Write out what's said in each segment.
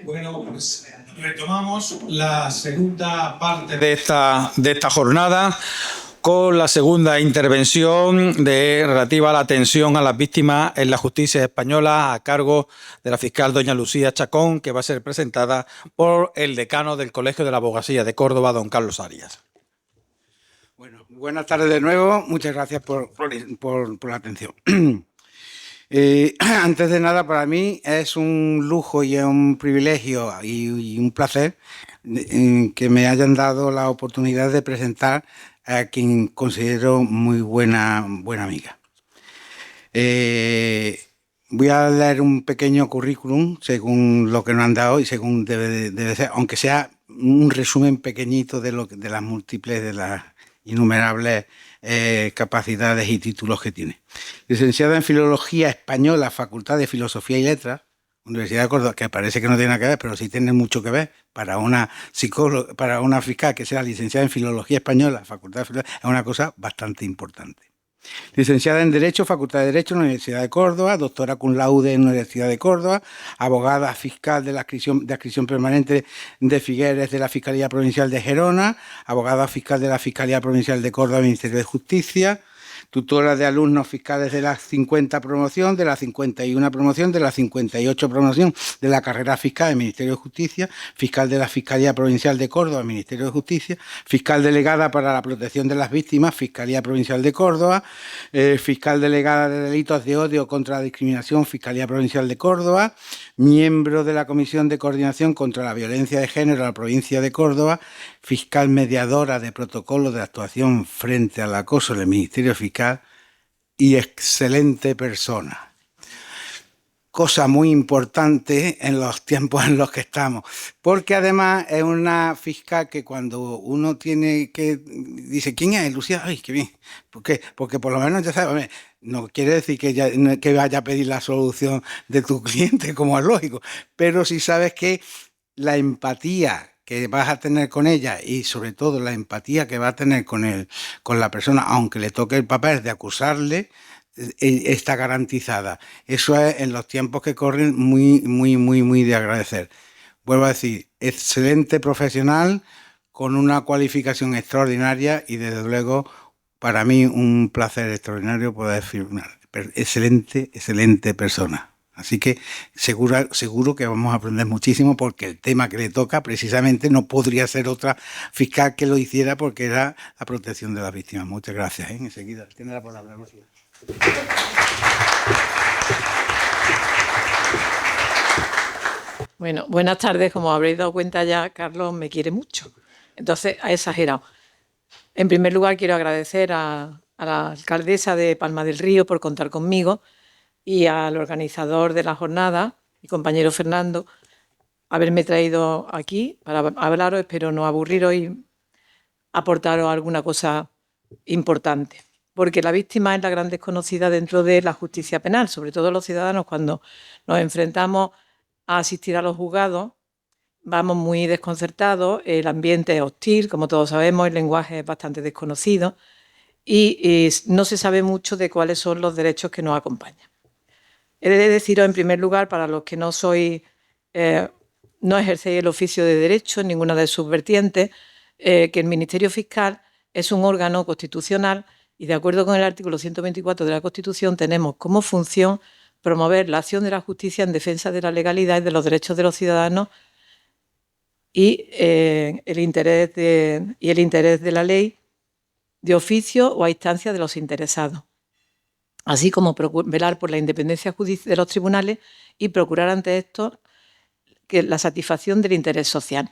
Bueno, pues retomamos la segunda parte de esta jornada con la segunda intervención relativa a la atención a las víctimas en la justicia española a cargo de la fiscal doña Lucía Chacón, que va a ser presentada por el decano del Colegio de la Abogacía de Córdoba, don Carlos Arias. Bueno, buenas tardes de nuevo. Muchas gracias por la atención. Antes de nada, para mí es un lujo y es un privilegio y un placer que me hayan dado la oportunidad de presentar a quien considero muy buena amiga. Voy a leer un pequeño currículum según lo que nos han dado y según debe ser, aunque sea un resumen pequeñito de las múltiples, de las innumerables capacidades y títulos que tiene. Licenciada en Filología Española, Facultad de Filosofía y Letras, Universidad de Córdoba, que parece que no tiene nada que ver, pero sí tiene mucho que ver para una psicóloga, para una fiscal que sea licenciada en Filología Española, Facultad de Filología, es una cosa bastante importante. Licenciada en Derecho, Facultad de Derecho en la Universidad de Córdoba, doctora cum laude en la Universidad de Córdoba, abogada fiscal de adscripción permanente de Figueres de la Fiscalía Provincial de Gerona, abogada fiscal de la Fiscalía Provincial de Córdoba, Ministerio de Justicia, tutora de alumnos fiscales de la 50 promoción, de la 51 promoción, de la 58 promoción de la carrera fiscal del Ministerio de Justicia, fiscal de la Fiscalía Provincial de Córdoba, Ministerio de Justicia, fiscal delegada para la protección de las víctimas, Fiscalía Provincial de Córdoba, fiscal delegada de delitos de odio contra la discriminación, Fiscalía Provincial de Córdoba, miembro de la Comisión de Coordinación contra la Violencia de Género de la Provincia de Córdoba, fiscal mediadora de protocolo de actuación frente al acoso del Ministerio Fiscal y excelente persona. Cosa muy importante en los tiempos en los que estamos, porque además es una fiscal que cuando uno tiene que dice ¿quién es? Lucía, ay, qué bien. ¿Por qué? Porque por lo menos ya sabes, no quiere decir que vaya a pedir la solución de tu cliente, como es lógico, pero si sabes que la empatía que vas a tener con ella y sobre todo la empatía que va a tener con la persona, aunque le toque el papel de acusarle, está garantizada. Eso es en los tiempos que corren muy de agradecer. Vuelvo a decir, excelente profesional con una cualificación extraordinaria y desde luego para mí un placer extraordinario poder firmar. Excelente persona. Así que seguro que vamos a aprender muchísimo porque el tema que le toca precisamente no podría ser otra fiscal que lo hiciera porque era la protección de las víctimas. Muchas gracias. Enseguida tiene la palabra, Lucía. Bueno, buenas tardes. Como habréis dado cuenta ya, Carlos me quiere mucho. Entonces, ha exagerado. En primer lugar, quiero agradecer a la alcaldesa de Palma del Río por contar conmigo y al organizador de la jornada, mi compañero Fernando, haberme traído aquí para hablaros. Espero no aburriros y aportaros alguna cosa importante. Porque la víctima es la gran desconocida dentro de la justicia penal, sobre todo los ciudadanos cuando nos enfrentamos a asistir a los juzgados, vamos muy desconcertados, el ambiente es hostil, como todos sabemos, el lenguaje es bastante desconocido y no se sabe mucho de cuáles son los derechos que nos acompañan. He de deciros, en primer lugar, para los que no ejercéis el oficio de derecho en ninguna de sus vertientes, que el Ministerio Fiscal es un órgano constitucional y, de acuerdo con el artículo 124 de la Constitución, tenemos como función promover la acción de la justicia en defensa de la legalidad y de los derechos de los ciudadanos y el interés de la ley de oficio o a instancia de los interesados, así como velar por la independencia de los tribunales y procurar ante esto que la satisfacción del interés social.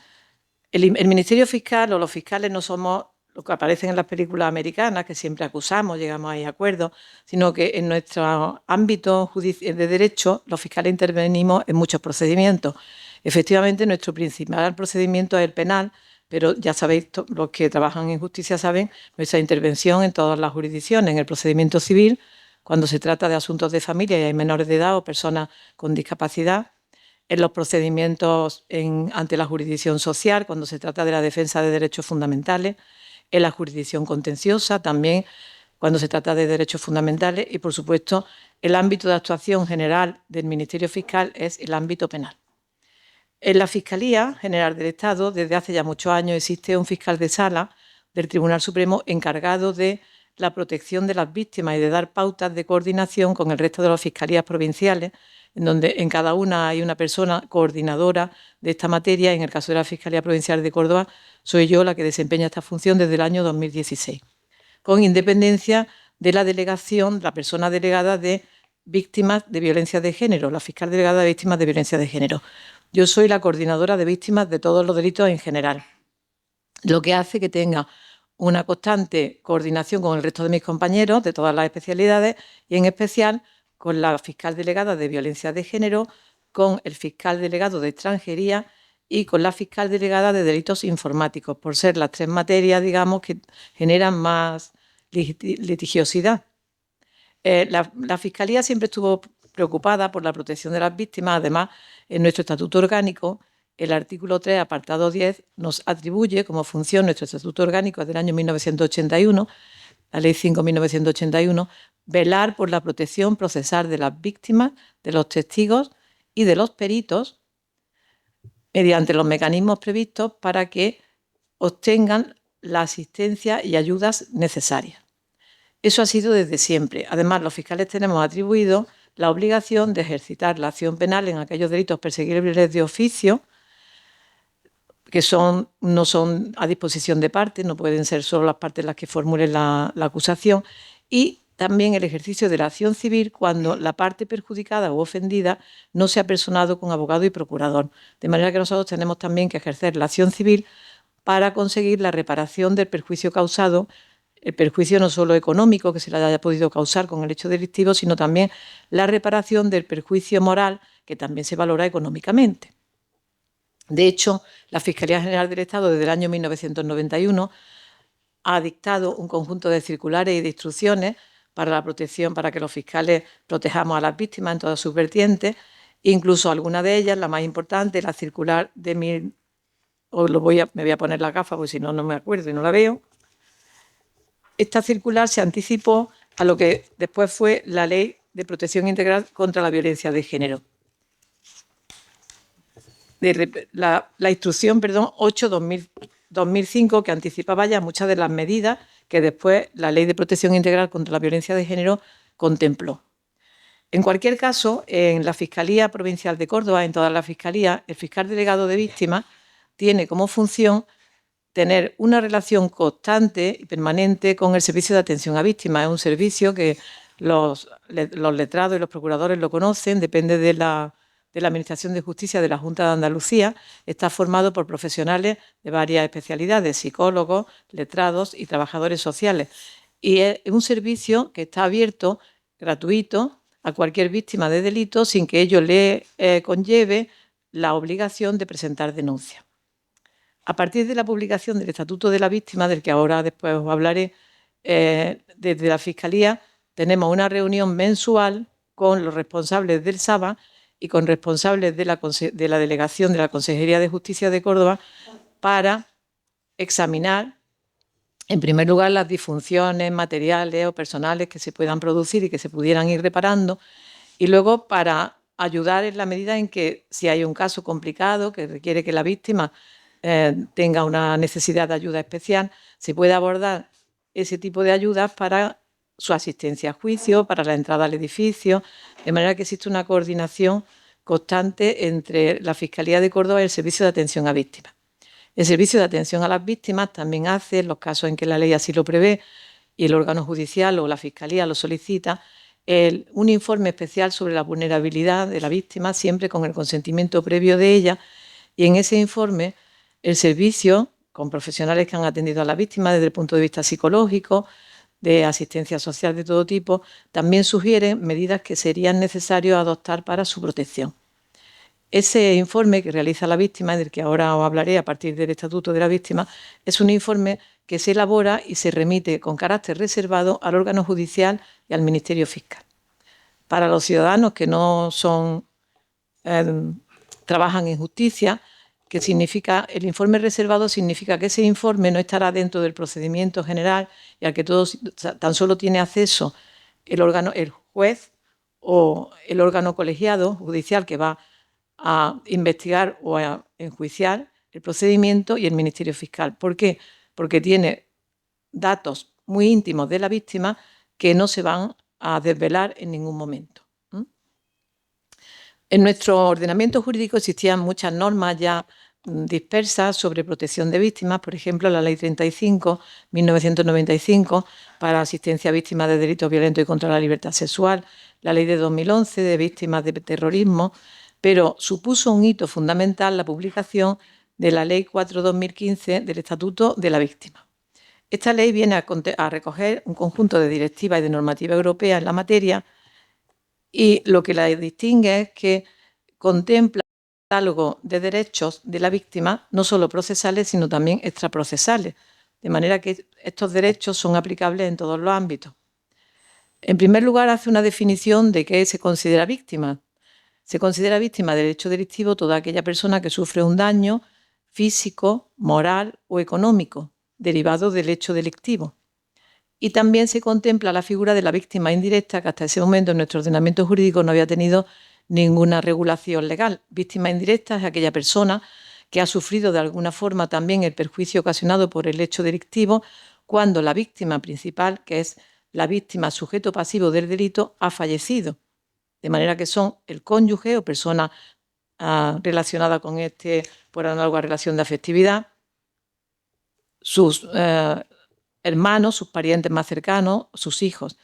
El Ministerio Fiscal o los fiscales no somos lo que aparecen en las películas americanas, que siempre acusamos, llegamos a acuerdos, sino que en nuestro ámbito de derecho los fiscales intervenimos en muchos procedimientos. Efectivamente, nuestro principal procedimiento es el penal, pero ya sabéis, los que trabajan en justicia saben, nuestra intervención en todas las jurisdicciones, en el procedimiento civil, cuando se trata de asuntos de familia y hay menores de edad o personas con discapacidad, en los procedimientos ante la jurisdicción social, cuando se trata de la defensa de derechos fundamentales, en la jurisdicción contenciosa, también cuando se trata de derechos fundamentales y, por supuesto, el ámbito de actuación general del Ministerio Fiscal es el ámbito penal. En la Fiscalía General del Estado, desde hace ya muchos años, existe un fiscal de sala del Tribunal Supremo encargado de la protección de las víctimas y de dar pautas de coordinación con el resto de las fiscalías provinciales, en donde en cada una hay una persona coordinadora de esta materia. En el caso de la Fiscalía Provincial de Córdoba, soy yo la que desempeña esta función desde el año 2016, con independencia de la delegación, la persona delegada de víctimas de violencia de género, la fiscal delegada de víctimas de violencia de género. Yo soy la coordinadora de víctimas de todos los delitos en general, lo que hace que tenga una constante coordinación con el resto de mis compañeros de todas las especialidades y en especial con la fiscal delegada de violencia de género, con el fiscal delegado de extranjería y con la fiscal delegada de delitos informáticos, por ser las tres materias, digamos, que generan más litigiosidad. La Fiscalía siempre estuvo preocupada por la protección de las víctimas. Además, en nuestro Estatuto Orgánico, el artículo 3, apartado 10, nos atribuye como función, nuestro Estatuto Orgánico del año 1981, la Ley 5.1981, velar por la protección procesal de las víctimas, de los testigos y de los peritos mediante los mecanismos previstos para que obtengan la asistencia y ayudas necesarias. Eso ha sido desde siempre. Además, los fiscales tenemos atribuido la obligación de ejercitar la acción penal en aquellos delitos perseguibles de oficio, que no son a disposición de partes, no pueden ser solo las partes las que formulen la acusación, y también el ejercicio de la acción civil cuando la parte perjudicada o ofendida no se ha personado con abogado y procurador. De manera que nosotros tenemos también que ejercer la acción civil para conseguir la reparación del perjuicio causado, el perjuicio no solo económico que se le haya podido causar con el hecho delictivo, sino también la reparación del perjuicio moral que también se valora económicamente. De hecho, la Fiscalía General del Estado desde el año 1991 ha dictado un conjunto de circulares y de instrucciones para la protección, para que los fiscales protejamos a las víctimas en todas sus vertientes, incluso alguna de ellas, la más importante, la circular de me voy a poner la gafa porque si no, no me acuerdo y no la veo. Esta circular se anticipó a lo que después fue la Ley de Protección Integral contra la Violencia de Género. La instrucción 8/2005, que anticipaba ya muchas de las medidas que después la Ley de Protección Integral contra la Violencia de Género contempló. En cualquier caso, en la Fiscalía Provincial de Córdoba, en todas las fiscalías, el fiscal delegado de víctimas tiene como función tener una relación constante y permanente con el Servicio de Atención a Víctimas. Es un servicio que los letrados y los procuradores lo conocen, depende de la Administración de Justicia de la Junta de Andalucía. Está formado por profesionales de varias especialidades, psicólogos, letrados y trabajadores sociales. Y es un servicio que está abierto, gratuito, a cualquier víctima de delito sin que ello le conlleve la obligación de presentar denuncia. A partir de la publicación del Estatuto de la Víctima, del que ahora después os hablaré, desde la Fiscalía tenemos una reunión mensual con los responsables del SABA y con responsables de la Delegación de la Consejería de Justicia de Córdoba para examinar, en primer lugar, las disfunciones materiales o personales que se puedan producir y que se pudieran ir reparando, y luego para ayudar en la medida en que, si hay un caso complicado que requiere que la víctima tenga una necesidad de ayuda especial, se puede abordar ese tipo de ayudas para su asistencia a juicio, para la entrada al edificio, de manera que existe una coordinación constante entre la Fiscalía de Córdoba y el Servicio de Atención a Víctimas. El Servicio de Atención a las Víctimas también hace, en los casos en que la ley así lo prevé y el órgano judicial o la Fiscalía lo solicita, un informe especial sobre la vulnerabilidad de la víctima, siempre con el consentimiento previo de ella, y en ese informe el servicio, con profesionales que han atendido a la víctima desde el punto de vista psicológico, de asistencia social de todo tipo, también sugiere medidas que serían necesarias adoptar para su protección. Ese informe que realiza la víctima, del que ahora os hablaré a partir del Estatuto de la Víctima, es un informe que se elabora y se remite con carácter reservado al órgano judicial y al Ministerio Fiscal. Para los ciudadanos que no trabajan en justicia, que significa, el informe reservado significa que ese informe no estará dentro del procedimiento general y al que tan solo tiene acceso el juez o el órgano colegiado judicial que va a investigar o a enjuiciar el procedimiento y el Ministerio Fiscal. ¿Por qué? Porque tiene datos muy íntimos de la víctima que no se van a desvelar en ningún momento. En nuestro ordenamiento jurídico existían muchas normas ya dispersas sobre protección de víctimas, por ejemplo, la Ley 35, 1995, para asistencia a víctimas de delitos violentos y contra la libertad sexual, la Ley de 2011 de víctimas de terrorismo, pero supuso un hito fundamental la publicación de la Ley 4/2015 del Estatuto de la Víctima. Esta ley viene a recoger un conjunto de directivas y de normativa europea en la materia y lo que la distingue es que contempla el catálogo de derechos de la víctima, no solo procesales, sino también extraprocesales, de manera que estos derechos son aplicables en todos los ámbitos. En primer lugar, hace una definición de qué se considera víctima. Se considera víctima del hecho delictivo toda aquella persona que sufre un daño físico, moral o económico derivado del hecho delictivo. Y también se contempla la figura de la víctima indirecta, que hasta ese momento en nuestro ordenamiento jurídico no había tenido ninguna regulación legal. Víctima indirecta es aquella persona que ha sufrido de alguna forma también el perjuicio ocasionado por el hecho delictivo cuando la víctima principal, que es la víctima sujeto pasivo del delito, ha fallecido. De manera que son el cónyuge o persona relacionada con este por análoga relación de afectividad, sus hermanos, sus parientes más cercanos, sus hijos.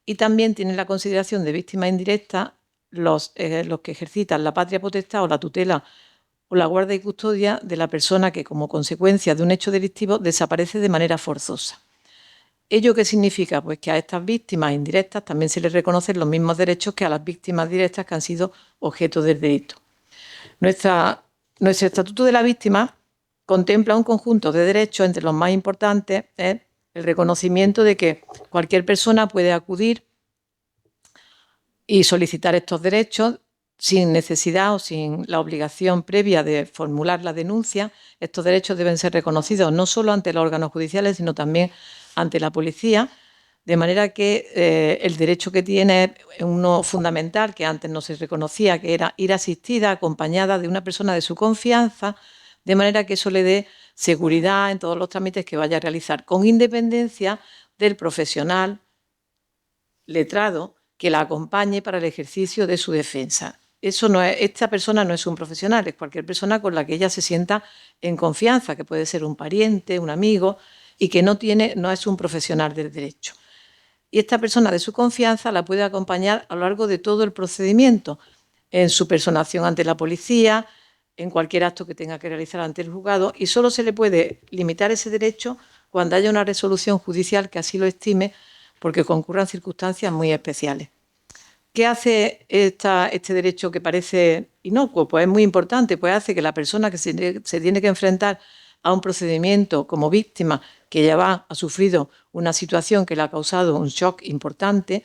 Y también tienen la consideración de víctima indirecta los que ejercitan la patria potestad o la tutela o la guarda y custodia de la persona que, como consecuencia de un hecho delictivo, desaparece de manera forzosa. ¿Ello qué significa? Pues que a estas víctimas indirectas también se les reconocen los mismos derechos que a las víctimas directas que han sido objeto del delito. Nuestro Estatuto de la Víctima contempla un conjunto de derechos, entre los más importantes es el reconocimiento de que cualquier persona puede acudir y solicitar estos derechos sin necesidad o sin la obligación previa de formular la denuncia. Estos derechos deben ser reconocidos no solo ante los órganos judiciales, sino también ante la policía, de manera que el derecho que tiene es uno fundamental, que antes no se reconocía, que era ir asistida, acompañada de una persona de su confianza, de manera que eso le dé seguridad en todos los trámites que vaya a realizar, con independencia del profesional letrado que la acompañe para el ejercicio de su defensa. Esta persona no es un profesional, es cualquier persona con la que ella se sienta en confianza, que puede ser un pariente, un amigo, y que no es un profesional del derecho. Y esta persona de su confianza la puede acompañar a lo largo de todo el procedimiento, en su personación ante la policía, en cualquier acto que tenga que realizar ante el juzgado, y solo se le puede limitar ese derecho cuando haya una resolución judicial que así lo estime, porque concurran circunstancias muy especiales. ¿Qué hace este derecho que parece inocuo? Pues es muy importante, pues hace que la persona que se tiene que enfrentar a un procedimiento como víctima, que ya ha sufrido una situación que le ha causado un shock importante,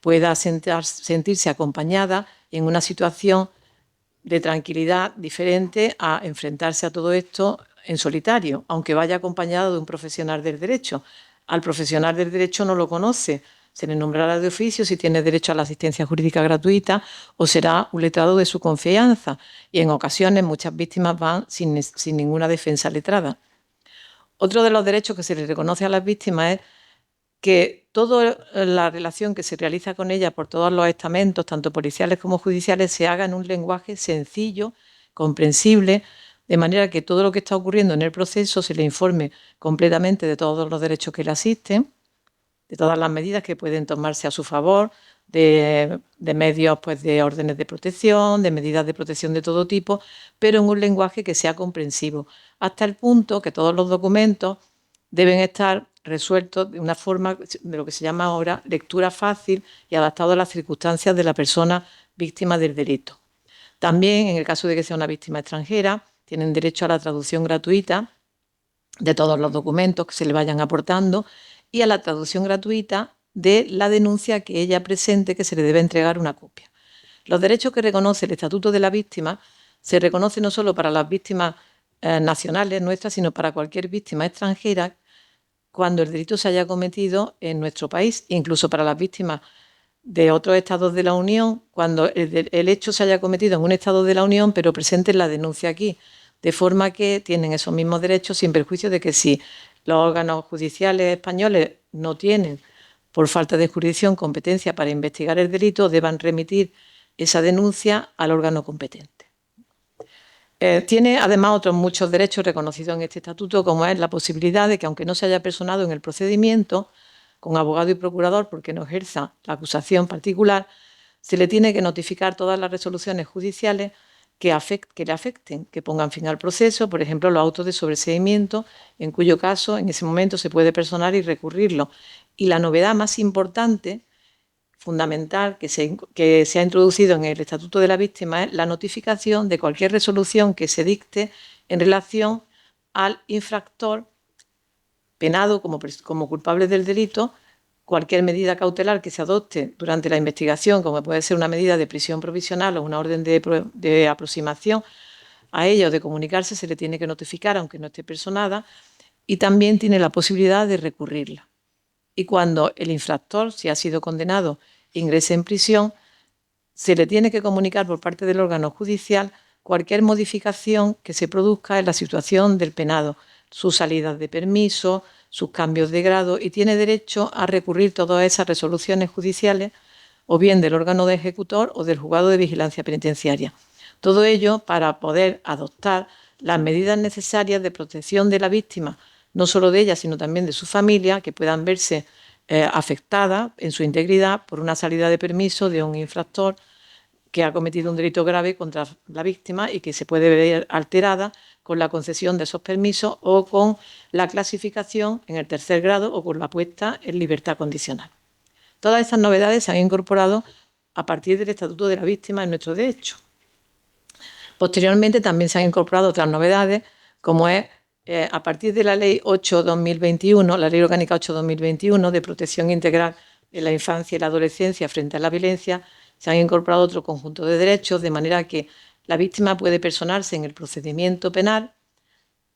pueda sentirse acompañada en una situación de tranquilidad diferente a enfrentarse a todo esto en solitario, aunque vaya acompañado de un profesional del derecho. Al profesional del derecho no lo conoce, se le nombrará de oficio si tiene derecho a la asistencia jurídica gratuita o será un letrado de su confianza, y en ocasiones muchas víctimas van sin ninguna defensa letrada. Otro de los derechos que se le reconoce a las víctimas es que toda la relación que se realiza con ella por todos los estamentos, tanto policiales como judiciales, se haga en un lenguaje sencillo, comprensible, de manera que todo lo que está ocurriendo en el proceso se le informe completamente de todos los derechos que le asisten, de todas las medidas que pueden tomarse a su favor, de medios, pues, de órdenes de protección, de medidas de protección de todo tipo, pero en un lenguaje que sea comprensivo, hasta el punto que todos los documentos deben estar resueltos de una forma de lo que se llama ahora lectura fácil y adaptado a las circunstancias de la persona víctima del delito. También, en el caso de que sea una víctima extranjera, tienen derecho a la traducción gratuita de todos los documentos que se le vayan aportando y a la traducción gratuita de la denuncia que ella presente, que se le debe entregar una copia. Los derechos que reconoce el Estatuto de la Víctima se reconocen no solo para las víctimas nacionales nuestras, sino para cualquier víctima extranjera cuando el delito se haya cometido en nuestro país, incluso para las víctimas de otros estados de la Unión, cuando el hecho se haya cometido en un estado de la Unión, pero presenten la denuncia aquí, de forma que tienen esos mismos derechos sin perjuicio de que si los órganos judiciales españoles no tienen, por falta de jurisdicción, competencia para investigar el delito, deban remitir esa denuncia al órgano competente. Tiene además otros muchos derechos reconocidos en este estatuto, como es la posibilidad de que, aunque no se haya personado en el procedimiento, con abogado y procurador, porque no ejerza la acusación particular, se le tiene que notificar todas las resoluciones judiciales que le afecten, que pongan fin al proceso, por ejemplo, los autos de sobreseimiento, en cuyo caso en ese momento se puede personar y recurrirlo. Y la novedad más importante, fundamental, que se ha introducido en el Estatuto de la Víctima es la notificación de cualquier resolución que se dicte en relación al infractor penado como culpable del delito, cualquier medida cautelar que se adopte durante la investigación, como puede ser una medida de prisión provisional o una orden de aproximación a ella o de comunicarse, se le tiene que notificar, aunque no esté personada, y también tiene la posibilidad de recurrirla. Y cuando el infractor, si ha sido condenado, ingrese en prisión, se le tiene que comunicar por parte del órgano judicial cualquier modificación que se produzca en la situación del penado, sus salidas de permiso, sus cambios de grado, y tiene derecho a recurrir todas esas resoluciones judiciales o bien del órgano de ejecutor o del juzgado de vigilancia penitenciaria. Todo ello para poder adoptar las medidas necesarias de protección de la víctima, no solo de ella, sino también de su familia, que puedan verse afectadas en su integridad por una salida de permiso de un infractor que ha cometido un delito grave contra la víctima y que se puede ver alterada con la concesión de esos permisos o con la clasificación en el tercer grado o con la puesta en libertad condicional. Todas estas novedades se han incorporado a partir del Estatuto de la Víctima en nuestro derecho. Posteriormente también se han incorporado otras novedades, como es a partir de la Ley 8/2021, la Ley Orgánica 8/2021 de protección integral de la infancia y la adolescencia frente a la violencia, se han incorporado otro conjunto de derechos, de manera que la víctima puede personarse en el procedimiento penal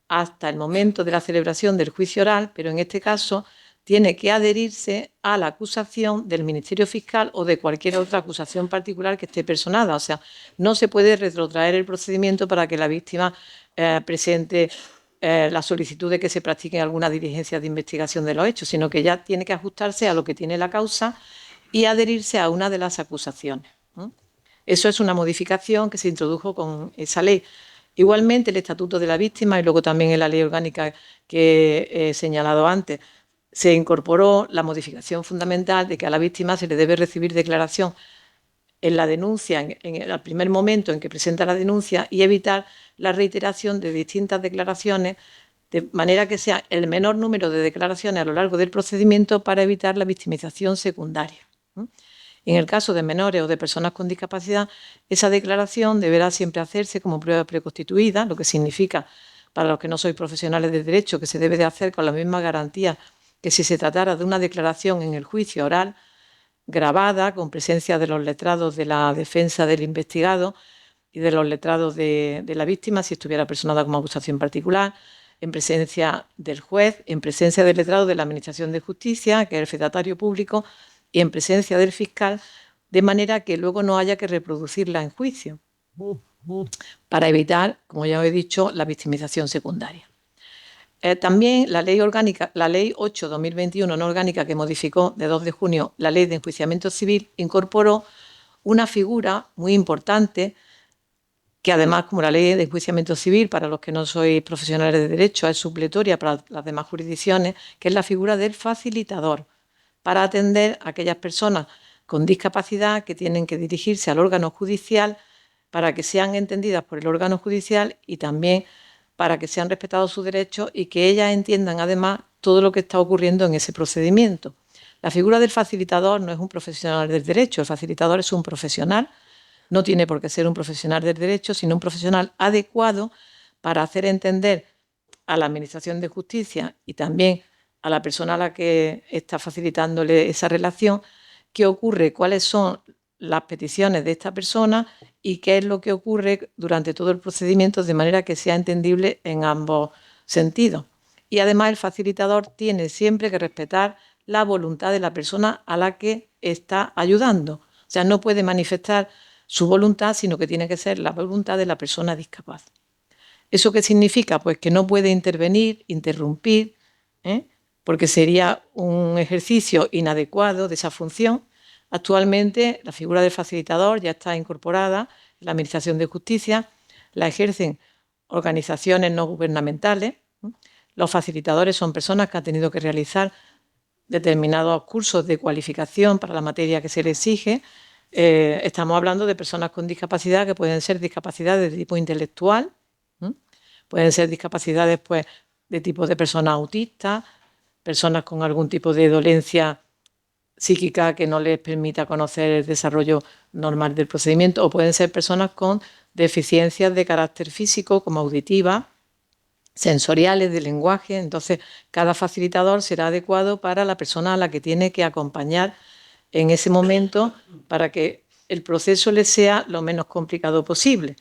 hasta el momento de la celebración del juicio oral, pero en este caso tiene que adherirse a la acusación del Ministerio Fiscal o de cualquier otra acusación particular que esté personada. O sea, no se puede retrotraer el procedimiento para que la víctima presente la solicitud de que se practique alguna diligencia de investigación de los hechos, sino que ya tiene que ajustarse a lo que tiene la causa y adherirse a una de las acusaciones. Eso es una modificación que se introdujo con esa ley. Igualmente, el Estatuto de la Víctima y luego también en la Ley Orgánica que he señalado antes, se incorporó la modificación fundamental de que a la víctima se le debe recibir declaración en la denuncia, en el primer momento en que presenta la denuncia, y evitar la reiteración de distintas declaraciones, de manera que sea el menor número de declaraciones a lo largo del procedimiento para evitar la victimización secundaria. En el caso de menores o de personas con discapacidad, esa declaración deberá siempre hacerse como prueba preconstituida, lo que significa, para los que no sois profesionales de derecho, que se debe de hacer con la misma garantía que si se tratara de una declaración en el juicio oral, grabada, con presencia de los letrados de la defensa del investigado y de los letrados de la víctima, si estuviera personada como acusación particular, en presencia del juez, en presencia del letrado de la Administración de Justicia, que es el fedatario público, y en presencia del fiscal, de manera que luego no haya que reproducirla en juicio, para evitar, como ya os he dicho, la victimización secundaria. También la Ley Orgánica, la Ley 8/2021 no orgánica, que modificó de 2 de junio la Ley de Enjuiciamiento Civil, incorporó una figura muy importante que además, como la Ley de Enjuiciamiento Civil, para los que no sois profesionales de derecho, es supletoria para las demás jurisdicciones, que es la figura del facilitador, para atender a aquellas personas con discapacidad que tienen que dirigirse al órgano judicial para que sean entendidas por el órgano judicial y también para que sean respetados sus derechos y que ellas entiendan además todo lo que está ocurriendo en ese procedimiento. La figura del facilitador no es un profesional del derecho, el facilitador es un profesional, no tiene por qué ser un profesional del derecho, sino un profesional adecuado para hacer entender a la Administración de Justicia y también a la persona a la que está facilitándole esa relación qué ocurre, cuáles son las peticiones de esta persona y qué es lo que ocurre durante todo el procedimiento, de manera que sea entendible en ambos sentidos. Y además el facilitador tiene siempre que respetar la voluntad de la persona a la que está ayudando. O sea, no puede manifestar su voluntad, sino que tiene que ser la voluntad de la persona discapaz. ¿Eso qué significa? Pues que no puede intervenir, interrumpir, porque sería un ejercicio inadecuado de esa función. Actualmente la figura del facilitador ya está incorporada en la Administración de Justicia, la ejercen organizaciones no gubernamentales. Los facilitadores son personas que han tenido que realizar determinados cursos de cualificación para la materia que se les exige. Estamos hablando de personas con discapacidad que pueden ser discapacidades de tipo intelectual, pueden ser discapacidades pues, de tipo de personas autistas, personas con algún tipo de dolencia psíquica que no les permita conocer el desarrollo normal del procedimiento, o pueden ser personas con deficiencias de carácter físico, como auditiva, sensoriales, de lenguaje. Entonces, cada facilitador será adecuado para la persona a la que tiene que acompañar en ese momento para que el proceso le sea lo menos complicado posible.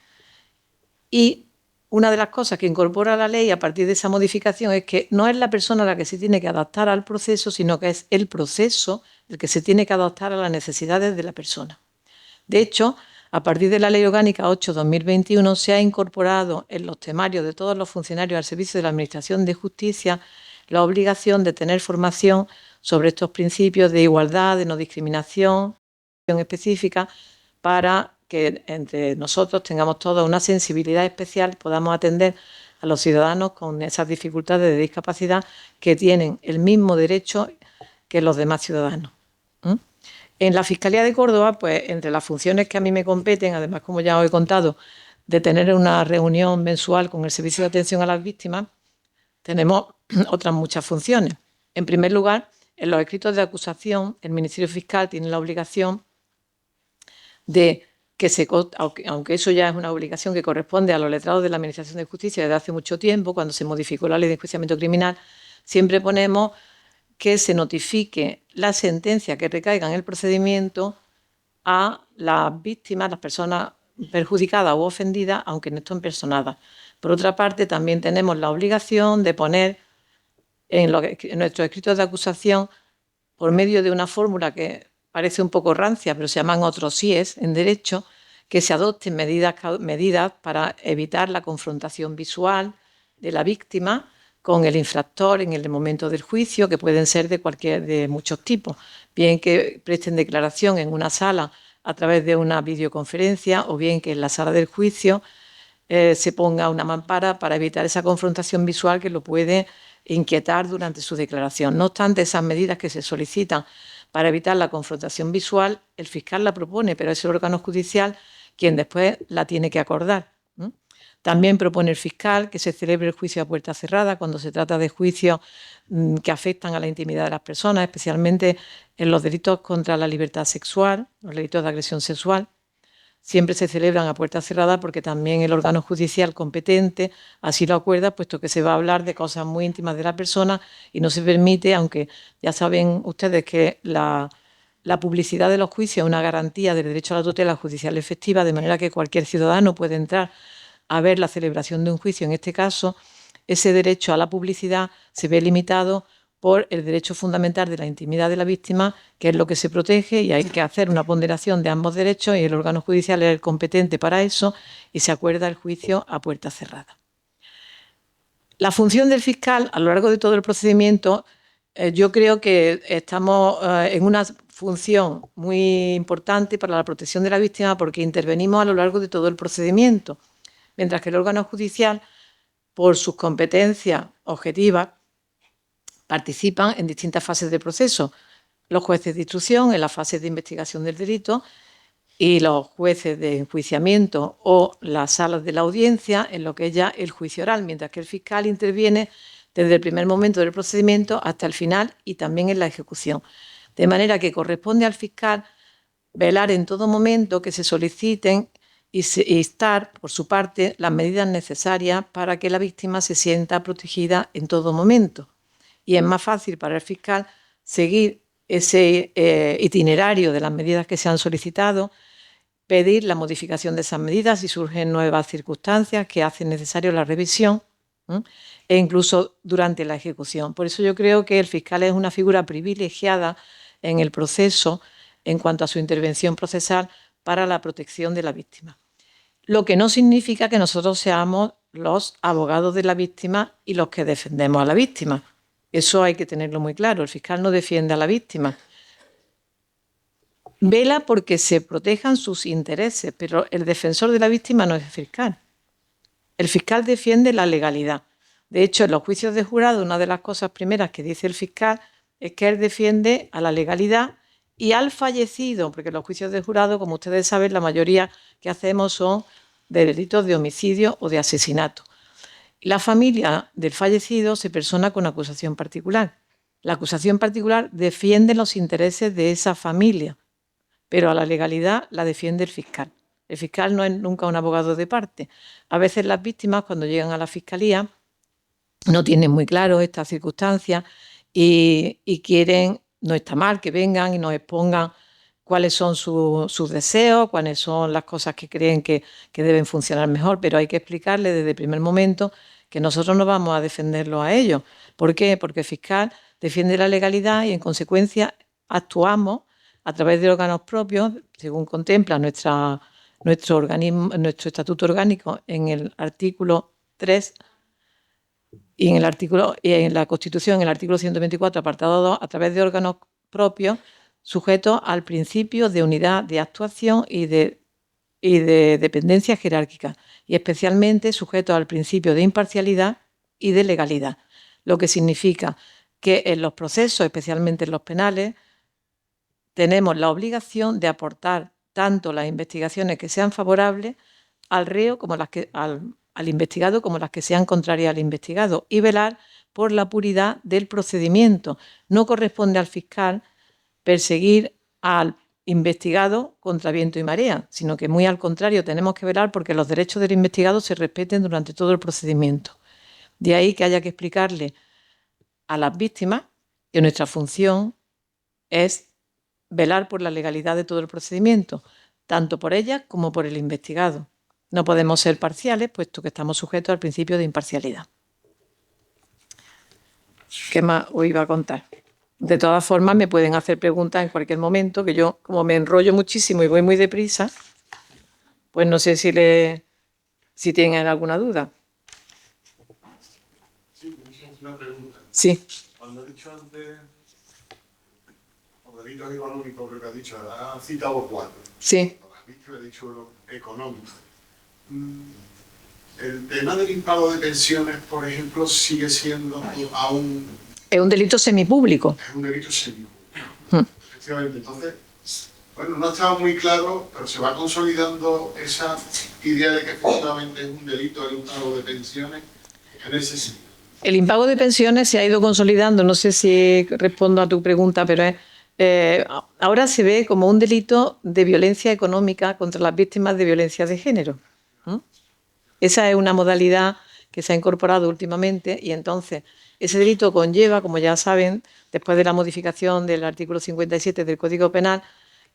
Y una de las cosas que incorpora la ley a partir de esa modificación es que no es la persona la que se tiene que adaptar al proceso, sino que es el proceso el que se tiene que adaptar a las necesidades de la persona. De hecho, a partir de la Ley Orgánica 8/2021 se ha incorporado en los temarios de todos los funcionarios al servicio de la Administración de Justicia la obligación de tener formación sobre estos principios de igualdad, de no discriminación específica, para que entre nosotros tengamos toda una sensibilidad especial, podamos atender a los ciudadanos con esas dificultades de discapacidad que tienen el mismo derecho que los demás ciudadanos. En la Fiscalía de Córdoba, pues entre las funciones que a mí me competen, además, como ya os he contado, de tener una reunión mensual con el Servicio de Atención a las Víctimas, tenemos otras muchas funciones. En primer lugar, en los escritos de acusación, el Ministerio Fiscal tiene la obligación de que aunque eso ya es una obligación que corresponde a los letrados de la Administración de Justicia desde hace mucho tiempo, cuando se modificó la Ley de Enjuiciamiento Criminal, siempre ponemos que se notifique la sentencia que recaiga en el procedimiento a las víctimas, las personas perjudicadas u ofendidas, aunque no estén personadas. Por otra parte, también tenemos la obligación de poner en nuestros escritos de acusación, por medio de una fórmula que parece un poco rancia, pero se llaman otros síes en derecho, que se adopten medidas para evitar la confrontación visual de la víctima con el infractor en el momento del juicio, que pueden ser de muchos tipos, bien que presten declaración en una sala a través de una videoconferencia, o bien que en la sala del juicio se ponga una mampara para evitar esa confrontación visual que lo puede inquietar durante su declaración. No obstante, esas medidas que se solicitan para evitar la confrontación visual, el fiscal la propone, pero es el órgano judicial quien después la tiene que acordar. También propone el fiscal que se celebre el juicio a puerta cerrada cuando se trata de juicios que afectan a la intimidad de las personas, especialmente en los delitos contra la libertad sexual, los delitos de agresión sexual. Siempre se celebran a puerta cerrada porque también el órgano judicial competente así lo acuerda, puesto que se va a hablar de cosas muy íntimas de la persona y no se permite, aunque ya saben ustedes que la publicidad de los juicios es una garantía del derecho a la tutela judicial efectiva, de manera que cualquier ciudadano puede entrar a ver la celebración de un juicio. En este caso, ese derecho a la publicidad se ve limitado por el derecho fundamental de la intimidad de la víctima, que es lo que se protege, y hay que hacer una ponderación de ambos derechos, y el órgano judicial es el competente para eso, y se acuerda el juicio a puerta cerrada. La función del fiscal a lo largo de todo el procedimiento, yo creo que estamos en una función muy importante para la protección de la víctima, porque intervenimos a lo largo de todo el procedimiento, mientras que el órgano judicial, por sus competencias objetivas, participan en distintas fases del proceso. Los jueces de instrucción en la fase de investigación del delito y los jueces de enjuiciamiento o las salas de la audiencia en lo que es ya el juicio oral, mientras que el fiscal interviene desde el primer momento del procedimiento hasta el final y también en la ejecución. De manera que corresponde al fiscal velar en todo momento que se soliciten y instar, por su parte, las medidas necesarias para que la víctima se sienta protegida en todo momento. Y es más fácil para el fiscal seguir ese itinerario de las medidas que se han solicitado, pedir la modificación de esas medidas si surgen nuevas circunstancias que hacen necesario la revisión, e incluso durante la ejecución. Por eso yo creo que el fiscal es una figura privilegiada en el proceso en cuanto a su intervención procesal para la protección de la víctima. Lo que no significa que nosotros seamos los abogados de la víctima y los que defendemos a la víctima. Eso hay que tenerlo muy claro. El fiscal no defiende a la víctima. Vela porque se protejan sus intereses, pero el defensor de la víctima no es el fiscal. El fiscal defiende la legalidad. De hecho, en los juicios de jurado, una de las cosas primeras que dice el fiscal es que él defiende a la legalidad y al fallecido, porque los juicios de jurado, como ustedes saben, la mayoría que hacemos son de delitos de homicidio o de asesinato. La familia del fallecido se persona con acusación particular. La acusación particular defiende los intereses de esa familia, pero a la legalidad la defiende el fiscal. El fiscal no es nunca un abogado de parte. A veces las víctimas, cuando llegan a la fiscalía, no tienen muy claro estas circunstancias y quieren, no está mal que vengan y nos expongan cuáles son sus deseos, cuáles son las cosas que creen que deben funcionar mejor, pero hay que explicarles desde el primer momento que nosotros no vamos a defenderlo a ellos. ¿Por qué? Porque el fiscal defiende la legalidad y en consecuencia actuamos a través de órganos propios, según contempla nuestro estatuto orgánico en el artículo 3 y en la Constitución, en el artículo 124, apartado 2, a través de órganos propios sujetos al principio de unidad de actuación y de dependencia jerárquica, y especialmente sujetos al principio de imparcialidad y de legalidad, lo que significa que en los procesos, especialmente en los penales, tenemos la obligación de aportar tanto las investigaciones que sean favorables al reo como al investigado, como las que sean contrarias al investigado, y velar por la puridad del procedimiento. No corresponde al fiscal perseguir al investigado contra viento y marea, sino que muy al contrario, tenemos que velar porque los derechos del investigado se respeten durante todo el procedimiento. De ahí que haya que explicarle a las víctimas que nuestra función es velar por la legalidad de todo el procedimiento, tanto por ellas como por el investigado. No podemos ser parciales, puesto que estamos sujetos al principio de imparcialidad. ¿Qué más os iba a contar? De todas formas, me pueden hacer preguntas en cualquier momento, que yo, como me enrollo muchísimo y voy muy deprisa, pues no sé si tienen alguna duda. Sí, una pregunta. Sí. Cuando he dicho antes, los delitos económicos, creo que ha dicho, ha citado 4. Sí. Los has dicho, he dicho económicos. El tema del impago de pensiones, por ejemplo, sigue siendo aún... Es un delito semipúblico. Es un delito semipúblico. Efectivamente. Entonces, bueno, no estaba muy claro, pero se va consolidando esa idea de que efectivamente es un delito el impago de pensiones en ese sentido. El impago de pensiones se ha ido consolidando, no sé si respondo a tu pregunta, pero ahora se ve como un delito de violencia económica contra las víctimas de violencia de género. Esa es una modalidad que se ha incorporado últimamente y entonces ese delito conlleva, como ya saben, después de la modificación del artículo 57 del Código Penal,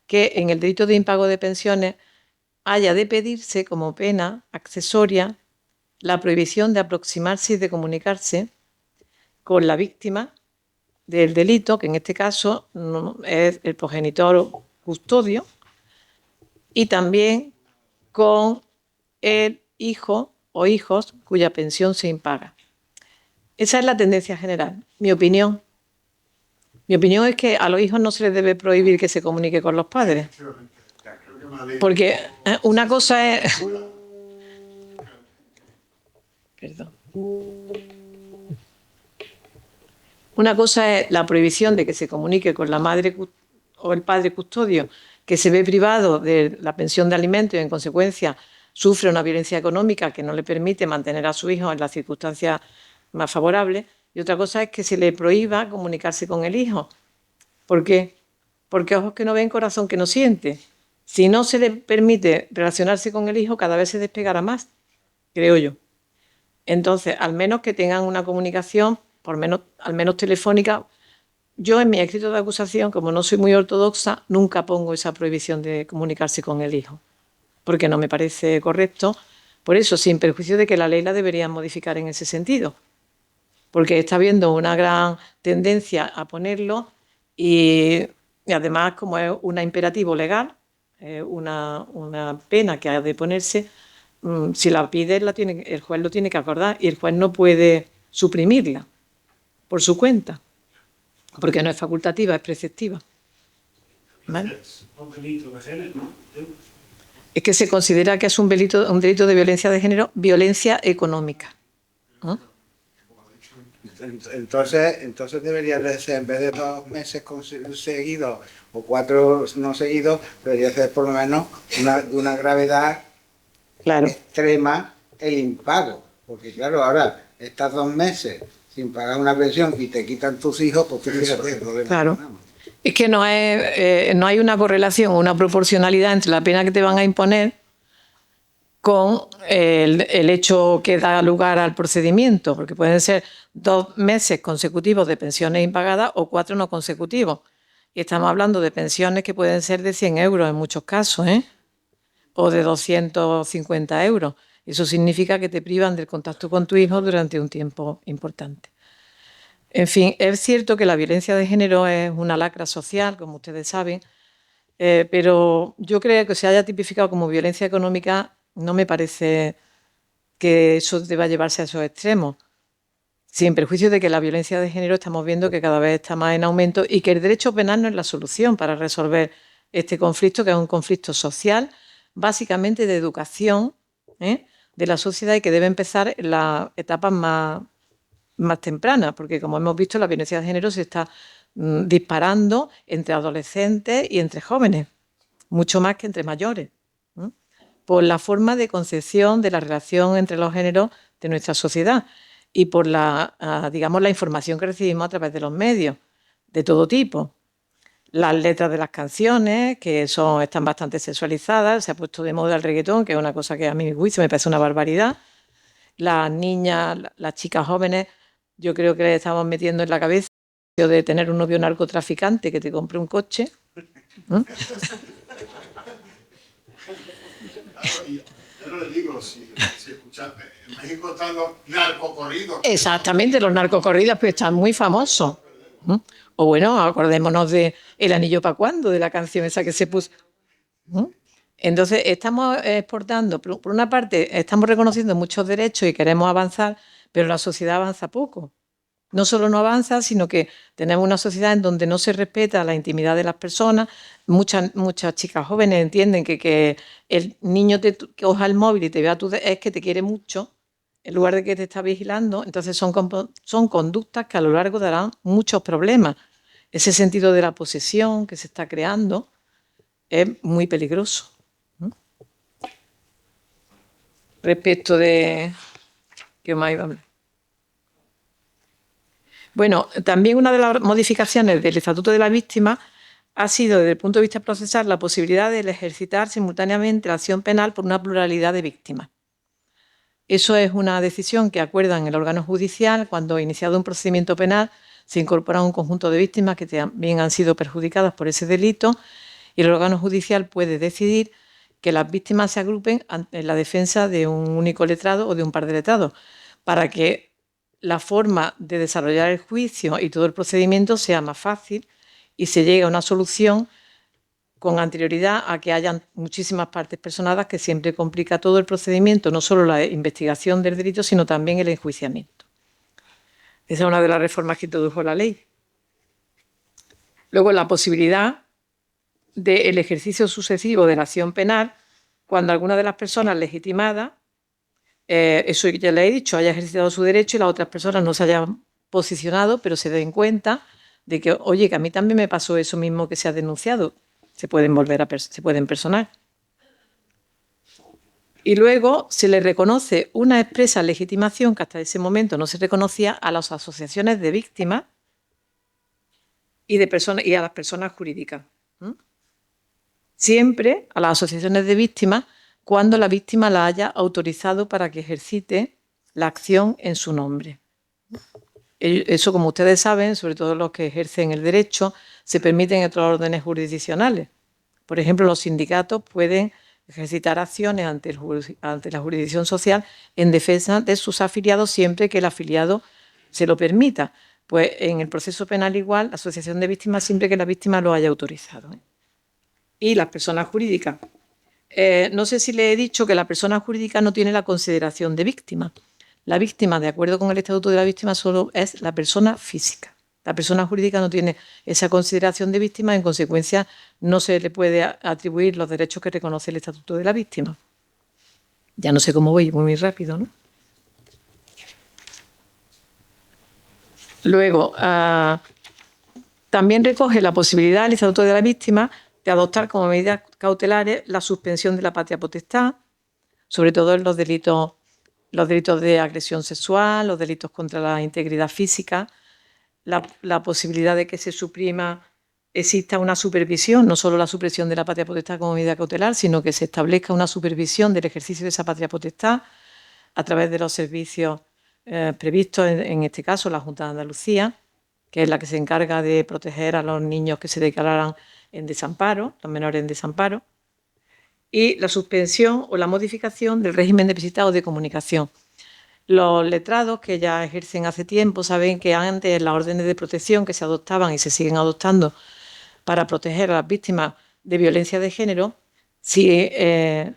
que en el delito de impago de pensiones haya de pedirse como pena accesoria la prohibición de aproximarse y de comunicarse con la víctima del delito, que en este caso es el progenitor o custodio, y también con el hijo o hijos cuya pensión se impaga. Esa es la tendencia general. Mi opinión es que a los hijos no se les debe prohibir que se comunique con los padres. Porque una cosa es... Perdón. Una cosa es la prohibición de que se comunique con la madre o el padre custodio, que se ve privado de la pensión de alimentos y en consecuencia sufre una violencia económica que no le permite mantener a su hijo en las circunstancias más favorables, y otra cosa es que se le prohíba comunicarse con el hijo. ¿Por qué? Porque ojos que no ven, corazón que no siente. Si no se le permite relacionarse con el hijo, cada vez se despegará más, creo yo. Entonces, al menos que tengan una comunicación, al menos telefónica, Yo en mi escrito de acusación, como no soy muy ortodoxa, nunca pongo esa prohibición de comunicarse con el hijo, porque no me parece correcto. Por eso, sin perjuicio de que la ley la deberían modificar en ese sentido, porque está habiendo una gran tendencia a ponerlo y además, como es un imperativo legal, una pena que ha de ponerse, si la pide el juez lo tiene que acordar y el juez no puede suprimirla por su cuenta, porque no es facultativa, es preceptiva. ¿Vale? Es que se considera que es un delito de violencia de género, violencia económica. ¿No? Entonces debería de ser, en vez de 2 meses seguidos o 4 no seguidos, debería ser por lo menos de una gravedad Claro. extrema el impago. Porque claro, ahora estás 2 meses sin pagar una pensión y te quitan tus hijos, pues fíjate el problema. Claro. Es que no hay una correlación, una proporcionalidad entre la pena que te van a imponer con el hecho que da lugar al procedimiento, porque pueden ser 2 meses consecutivos de pensiones impagadas o 4 no consecutivos. Y estamos hablando de pensiones que pueden ser de 100 euros en muchos casos, o de 250 euros. Eso significa que te privan del contacto con tu hijo durante un tiempo importante. En fin, es cierto que la violencia de género es una lacra social, como ustedes saben, pero yo creo que se haya tipificado como violencia económica, no me parece que eso deba llevarse a esos extremos. Sin perjuicio de que la violencia de género estamos viendo que cada vez está más en aumento y que el derecho penal no es la solución para resolver este conflicto, que es un conflicto social, básicamente de educación de la sociedad y que debe empezar en las etapas más tempranas, porque como hemos visto, la violencia de género se está disparando entre adolescentes y entre jóvenes, mucho más que entre mayores, por la forma de concepción de la relación entre los géneros de nuestra sociedad y por la información que recibimos a través de los medios, de todo tipo. Las letras de las canciones, que están bastante sexualizadas, se ha puesto de moda el reggaetón, que es una cosa que a mi juicio me parece una barbaridad. Las niñas, las chicas jóvenes, yo creo que le estamos metiendo en la cabeza de tener un novio narcotraficante que te compre un coche. Yo no le digo, si escuchaste, en México están los narcocorridos. Exactamente, los narcocorridos pues están muy famosos. O bueno, acordémonos de El anillo pa' cuando, de la canción esa que se puso. Entonces, estamos exportando, por una parte, estamos reconociendo muchos derechos y queremos avanzar, pero la sociedad avanza poco. No solo no avanza, sino que tenemos una sociedad en donde no se respeta la intimidad de las personas. Muchas chicas jóvenes entienden que el niño que coja el móvil y te vea es que te quiere mucho, en lugar de que te está vigilando. Entonces son conductas que a lo largo darán muchos problemas. Ese sentido de la posesión que se está creando es muy peligroso. Respecto de... ¿Qué más iba a hablar? Bueno, también una de las modificaciones del Estatuto de la Víctima ha sido, desde el punto de vista procesal, la posibilidad de ejercitar simultáneamente la acción penal por una pluralidad de víctimas. Eso es una decisión que acuerdan el órgano judicial cuando, iniciado un procedimiento penal, se incorpora un conjunto de víctimas que también han sido perjudicadas por ese delito y el órgano judicial puede decidir que las víctimas se agrupen en la defensa de un único letrado o de un par de letrados, para que la forma de desarrollar el juicio y todo el procedimiento sea más fácil y se llegue a una solución con anterioridad a que hayan muchísimas partes personadas, que siempre complica todo el procedimiento, no solo la investigación del delito, sino también el enjuiciamiento. Esa es una de las reformas que introdujo la ley. Luego, la posibilidad del ejercicio sucesivo de la acción penal cuando alguna de las personas legitimadas, eso ya le he dicho, haya ejercitado su derecho y las otras personas no se hayan posicionado, pero se den cuenta de que, oye, que a mí también me pasó eso mismo que se ha denunciado. Se pueden personar. Y luego se le reconoce una expresa legitimación que hasta ese momento no se reconocía a las asociaciones de víctimas y a las personas jurídicas. Siempre a las asociaciones de víctimas cuando la víctima la haya autorizado para que ejercite la acción en su nombre. Eso, como ustedes saben, sobre todo los que ejercen el derecho, se permite en otros órdenes jurisdiccionales. Por ejemplo, los sindicatos pueden ejercitar acciones ante la jurisdicción social en defensa de sus afiliados siempre que el afiliado se lo permita. Pues en el proceso penal igual, la asociación de víctimas siempre que la víctima lo haya autorizado. Y las personas jurídicas. No sé si le he dicho que la persona jurídica no tiene la consideración de víctima. La víctima, de acuerdo con el Estatuto de la Víctima, solo es la persona física. La persona jurídica no tiene esa consideración de víctima, en consecuencia no se le puede atribuir los derechos que reconoce el Estatuto de la Víctima. Ya no sé cómo voy, muy rápido, ¿no? Luego, también recoge la posibilidad el Estatuto de la Víctima de adoptar como medidas cautelares la suspensión de la patria potestad, sobre todo en los delitos de agresión sexual, los delitos contra la integridad física, la posibilidad de que exista una supervisión, no solo la supresión de la patria potestad como medida cautelar, sino que se establezca una supervisión del ejercicio de esa patria potestad a través de los servicios previstos, en este caso la Junta de Andalucía, que es la que se encarga de proteger a los niños que se declararan en desamparo, los menores en desamparo, y la suspensión o la modificación del régimen de visita o de comunicación. Los letrados, que ya ejercen hace tiempo, saben que antes las órdenes de protección que se adoptaban y se siguen adoptando para proteger a las víctimas de violencia de género, si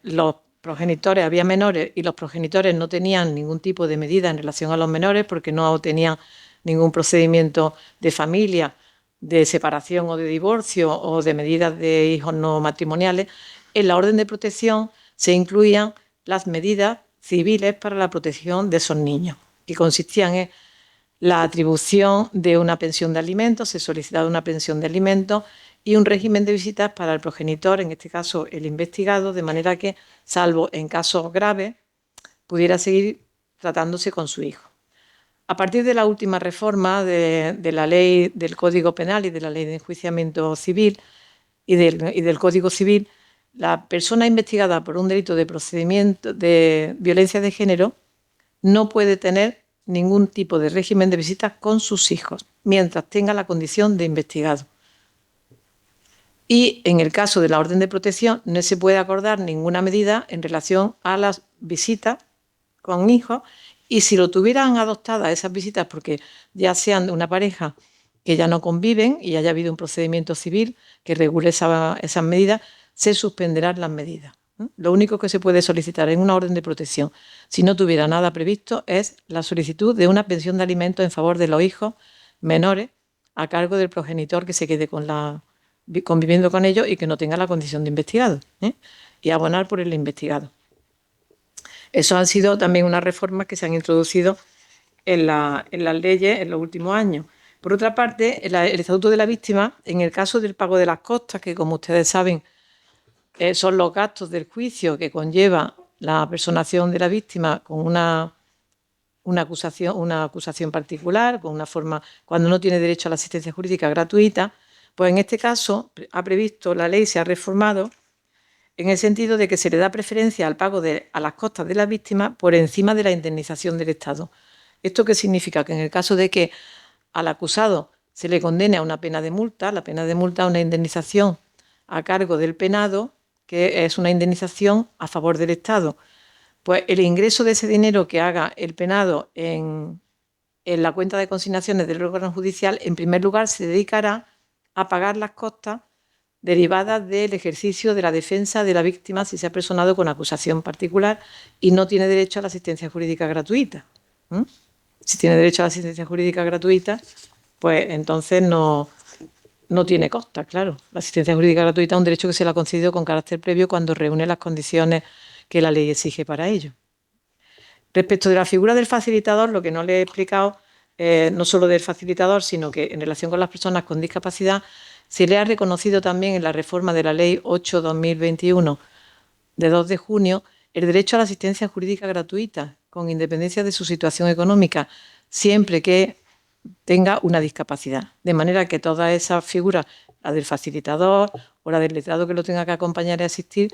los progenitores, había menores y los progenitores no tenían ningún tipo de medida en relación a los menores porque no tenían ningún procedimiento de familia, de separación o de divorcio o de medidas de hijos no matrimoniales, en la orden de protección se incluían las medidas civiles para la protección de esos niños, que consistían en la atribución de una pensión de alimentos, se solicitaba una pensión de alimentos y un régimen de visitas para el progenitor, en este caso el investigado, de manera que, salvo en casos graves, pudiera seguir tratándose con su hijo. A partir de la última reforma de la ley del Código Penal y de la ley de enjuiciamiento civil y del Código Civil, la persona investigada por un delito de procedimiento de violencia de género no puede tener ningún tipo de régimen de visitas con sus hijos, mientras tenga la condición de investigado. Y en el caso de la orden de protección no se puede acordar ninguna medida en relación a las visitas con hijos, y si lo tuvieran adoptadas esas visitas porque ya sean de una pareja que ya no conviven y haya habido un procedimiento civil que regule esas medidas, se suspenderán las medidas. Lo único que se puede solicitar en una orden de protección, si no tuviera nada previsto, es la solicitud de una pensión de alimentos en favor de los hijos menores a cargo del progenitor que se quede conviviendo con ellos y que no tenga la condición de investigado, y abonar por el investigado. Eso han sido también unas reformas que se han introducido en las leyes en los últimos años. Por otra parte, el Estatuto de la Víctima, en el caso del pago de las costas, que como ustedes saben son los gastos del juicio que conlleva la personación de la víctima con una acusación particular, con una forma, cuando no tiene derecho a la asistencia jurídica gratuita, pues en este caso ha previsto, la ley se ha reformado en el sentido de que se le da preferencia al pago a las costas de la víctima por encima de la indemnización del Estado. ¿Esto qué significa? Que en el caso de que al acusado se le condene a una pena de multa, la pena de multa es una indemnización a cargo del penado, que es una indemnización a favor del Estado, pues el ingreso de ese dinero que haga el penado en la cuenta de consignaciones del órgano judicial, en primer lugar se dedicará a pagar las costas derivadas del ejercicio de la defensa de la víctima si se ha personado con acusación particular y no tiene derecho a la asistencia jurídica gratuita. Si tiene derecho a la asistencia jurídica gratuita, pues entonces no tiene costas, claro. La asistencia jurídica gratuita es un derecho que se le ha concedido con carácter previo cuando reúne las condiciones que la ley exige para ello. Respecto de la figura del facilitador, lo que no le he explicado, no solo del facilitador, sino que en relación con las personas con discapacidad, se le ha reconocido también en la reforma de la Ley 8/2021, de 2 de junio, el derecho a la asistencia jurídica gratuita, con independencia de su situación económica, siempre que tenga una discapacidad. De manera que todas esas figuras, la del facilitador o la del letrado que lo tenga que acompañar y asistir,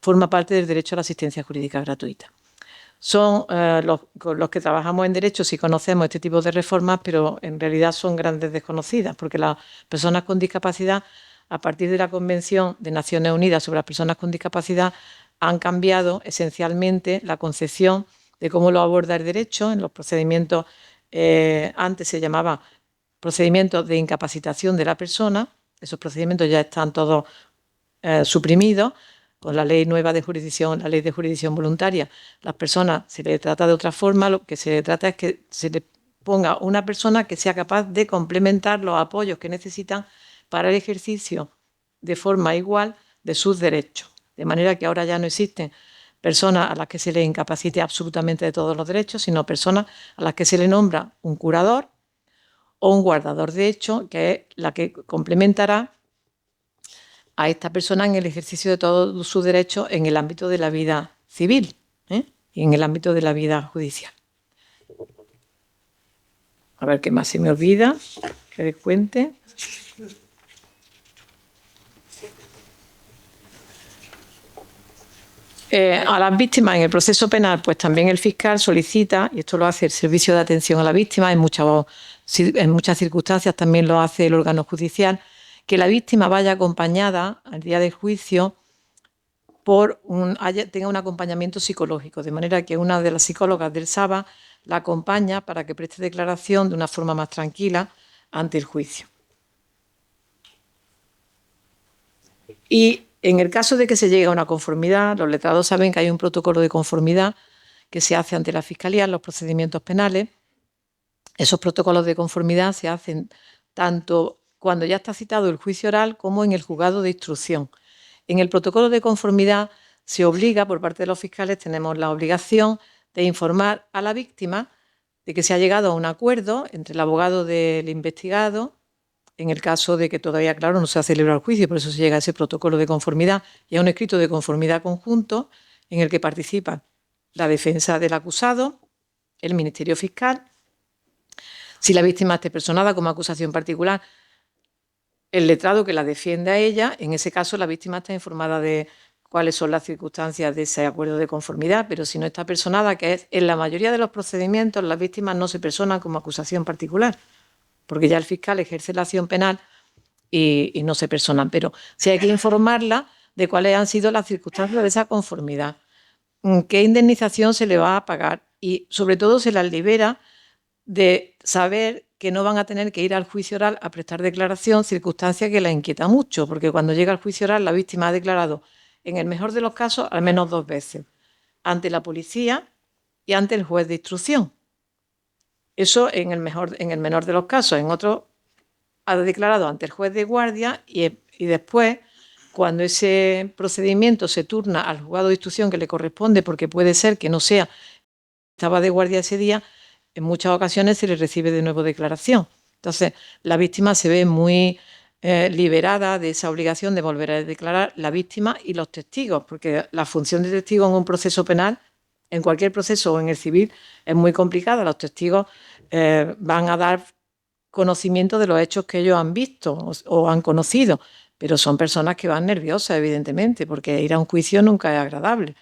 forma parte del derecho a la asistencia jurídica gratuita. son con los que trabajamos en Derecho, sí conocemos este tipo de reformas, pero en realidad son grandes desconocidas, porque las personas con discapacidad, a partir de la Convención de Naciones Unidas sobre las personas con discapacidad, han cambiado esencialmente la concepción de cómo lo aborda el derecho en los procedimientos. Antes se llamaba procedimientos de incapacitación de la persona. Esos procedimientos ya están todos suprimidos con la ley nueva de jurisdicción, la ley de jurisdicción voluntaria. Las personas se les trata de otra forma, lo que se trata es que se les ponga una persona que sea capaz de complementar los apoyos que necesitan para el ejercicio de forma igual de sus derechos. De manera que ahora ya no existen personas a las que se les incapacite absolutamente de todos los derechos, sino personas a las que se le nombra un curador o un guardador de hechos, que es la que complementará a esta persona en el ejercicio de todos sus derechos en el ámbito de la vida civil y en el ámbito de la vida judicial. A ver qué más se me olvida, que les cuente. A las víctimas en el proceso penal, pues también el fiscal solicita, y esto lo hace el Servicio de Atención a la Víctima, en muchas circunstancias también lo hace el órgano judicial, que la víctima vaya acompañada al día del juicio tenga un acompañamiento psicológico, de manera que una de las psicólogas del SABA la acompaña para que preste declaración de una forma más tranquila ante el juicio. Y en el caso de que se llegue a una conformidad, los letrados saben que hay un protocolo de conformidad que se hace ante la Fiscalía en los procedimientos penales. Esos protocolos de conformidad se hacen tanto cuando ya está citado el juicio oral como en el juzgado de instrucción. En el protocolo de conformidad se obliga, por parte de los fiscales, tenemos la obligación de informar a la víctima de que se ha llegado a un acuerdo entre el abogado del investigado, en el caso de que todavía, claro, no se ha celebrado el juicio, por eso se llega a ese protocolo de conformidad y a un escrito de conformidad conjunto en el que participan la defensa del acusado, el Ministerio Fiscal. Si la víctima está personada como acusación particular, el letrado que la defiende a ella, en ese caso la víctima está informada de cuáles son las circunstancias de ese acuerdo de conformidad, pero si no está personada, que es en la mayoría de los procedimientos, las víctimas no se personan como acusación particular, porque ya el fiscal ejerce la acción penal y no se personan. Pero sí hay que informarla de cuáles han sido las circunstancias de esa conformidad, qué indemnización se le va a pagar y, sobre todo, se las libera de saber que no van a tener que ir al juicio oral a prestar declaración, circunstancia que la inquieta mucho, porque cuando llega al juicio oral la víctima ha declarado, en el mejor de los casos, al menos 2 veces, ante la policía y ante el juez de instrucción. Eso en el menor de los casos. En otros ha declarado ante el juez de guardia y después, cuando ese procedimiento se turna al juzgado de instrucción que le corresponde, porque puede ser que no estaba de guardia ese día, en muchas ocasiones se le recibe de nuevo declaración. Entonces, la víctima se ve muy liberada de esa obligación de volver a declarar, la víctima y los testigos, porque la función de testigo en un proceso penal, en cualquier proceso o en el civil, es muy complicada. Los testigos van a dar conocimiento de los hechos que ellos han visto o han conocido, pero son personas que van nerviosas, evidentemente, porque ir a un juicio nunca es agradable.